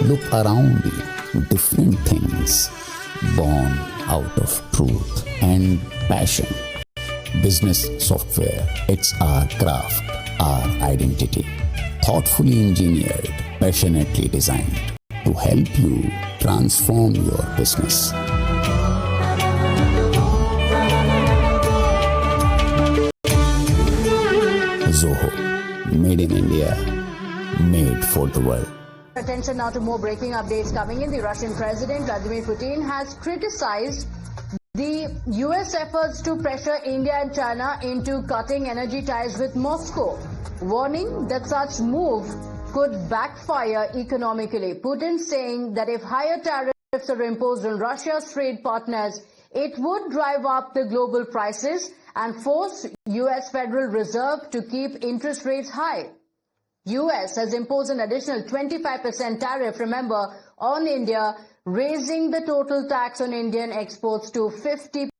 Look around you, different things born out of truth and passion. Business software, it's our craft, our identity. Thoughtfully engineered, passionately designed to help you transform your business. Zoho, made in India, made for the world. Attention now to more breaking updates coming in. The Russian President Vladimir Putin has criticized the US efforts to pressure India and China into cutting energy ties with Moscow, warning that such move could backfire economically. Putin saying that if higher tariffs are imposed on Russia's trade partners, it would drive up the global prices and force US Federal Reserve to keep interest rates high. US has imposed an additional 25% tariff, remember, on India, raising the total tax on Indian exports to 50%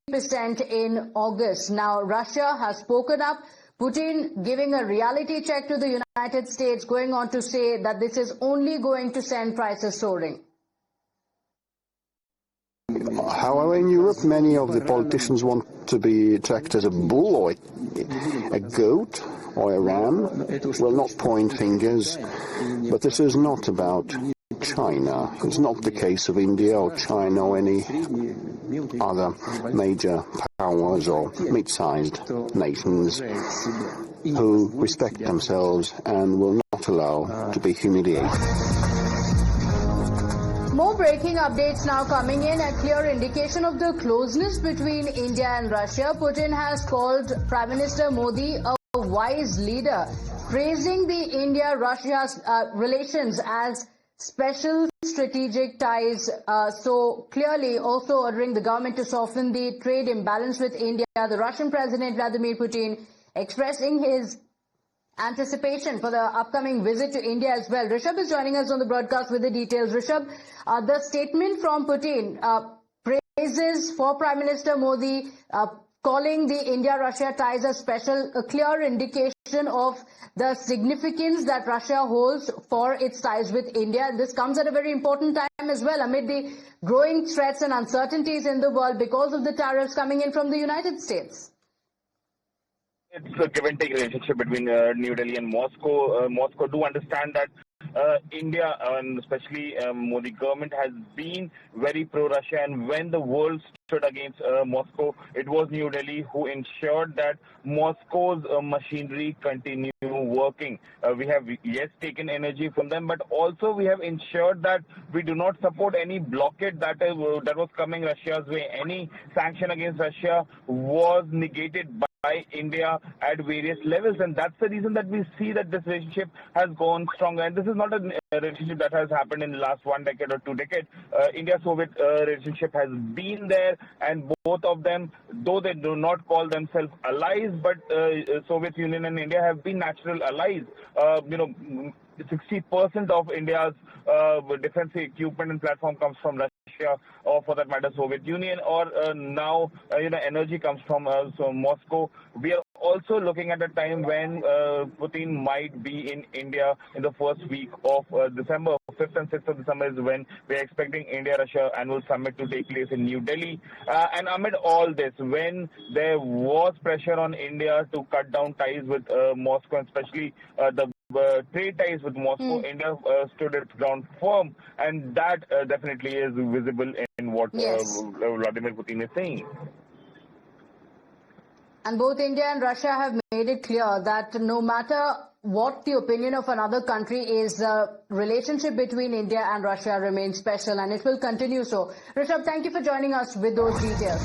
in August. Now, Russia has spoken up, Putin giving a reality check to the United States, going on to say that this is only going to send prices soaring. However, in Europe, many of the politicians want to be tracked as a bull or a goat or a ram. Will not point fingers, but this is not about China. It's not the case of India or China or any other major powers or mid-sized nations who respect themselves and will not allow to be humiliated. More breaking updates now coming in. A clear indication of the closeness between India and Russia. Putin has called Prime Minister Modi a wise leader, praising the India-Russia relations as special strategic ties. So clearly also ordering the government to soften the trade imbalance with India. The Russian President Vladimir Putin expressing his anticipation for the upcoming visit to India as well. Rishabh is joining us on the broadcast with the details. Rishabh, the statement from Putin, praises for Prime Minister Modi, calling the India-Russia ties a clear indication of the significance that Russia holds for its ties with India. This comes at a very important time as well, amid the growing threats and uncertainties in the world because of the tariffs coming in from the United States. It's a give-and-take relationship between New Delhi and Moscow. Moscow do understand that India, and especially Modi government, has been very pro-Russia, and when the world stood against Moscow, it was New Delhi who ensured that Moscow's machinery continue working. We have, yes, taken energy from them, but also we have ensured that we do not support any blockade that was coming Russia's way. Any sanction against Russia was negated by India at various levels, and that's the reason that we see that this relationship has gone stronger. And this is not a relationship that has happened in the last 1 decade or 2 decades. India-Soviet relationship has been there, and both of them, though they do not call themselves allies, but Soviet Union and India have been natural allies. 60% of India's defense equipment and platform comes from Russia, or for that matter, Soviet Union, or now energy comes from Moscow. We are also looking at a time when Putin might be in India in the first week of December. 5th and 6th of December is when we are expecting India-Russia annual summit to take place in New Delhi. And amid all this, when there was pressure on India to cut down ties with Moscow, and especially the trade ties with Moscow, India stood its ground firm, and that definitely is visible in what Vladimir Putin is saying. And both India and Russia have made it clear that no matter what the opinion of another country is, the relationship between India and Russia remains special, and it will continue so. Rishabh, thank you for joining us with those details.